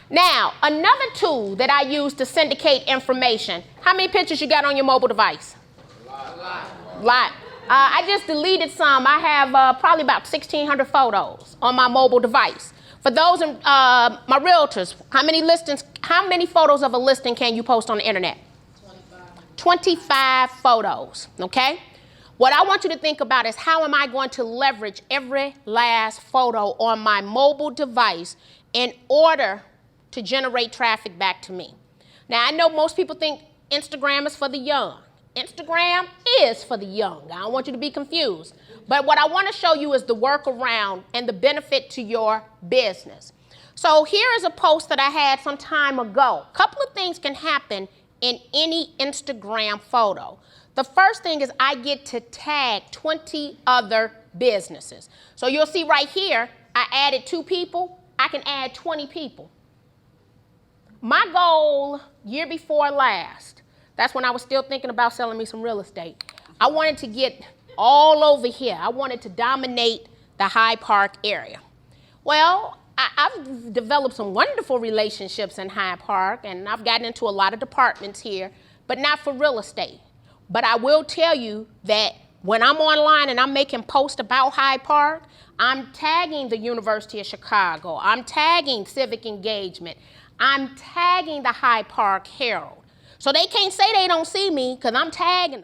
Now, another tool that I use to syndicate information. How many pictures you got on your mobile device? A lot. I just deleted some. I have probably about 1,600 photos on my mobile device. For those, my realtors, how many photos of a listing can you post on the internet? 25 photos, okay? What I want you to think about is how am I going to leverage every last photo on my mobile device in order to generate traffic back to me. Now, I know most people think Instagram is for the young. Instagram is for the young. I don't want you to be confused. But what I want to show you is the workaround and the benefit to your business. So here is a post that I had some time ago. A couple of things can happen in any Instagram photo. The first thing is I get to tag 20 other businesses. So you'll see right here, I added 2 people. I can add 20 people. My goal year before last, that's when I was still thinking about selling me some real estate. I wanted to get all over here. I wanted to dominate the Hyde Park area. Well, I've developed some wonderful relationships in Hyde Park, and I've gotten into a lot of departments here, but not for real estate. But I will tell you that when I'm online and I'm making posts about Hyde Park, I'm tagging the University of Chicago. I'm tagging Civic Engagement. I'm tagging the Hyde Park Herald. So they can't say they don't see me because I'm tagging them.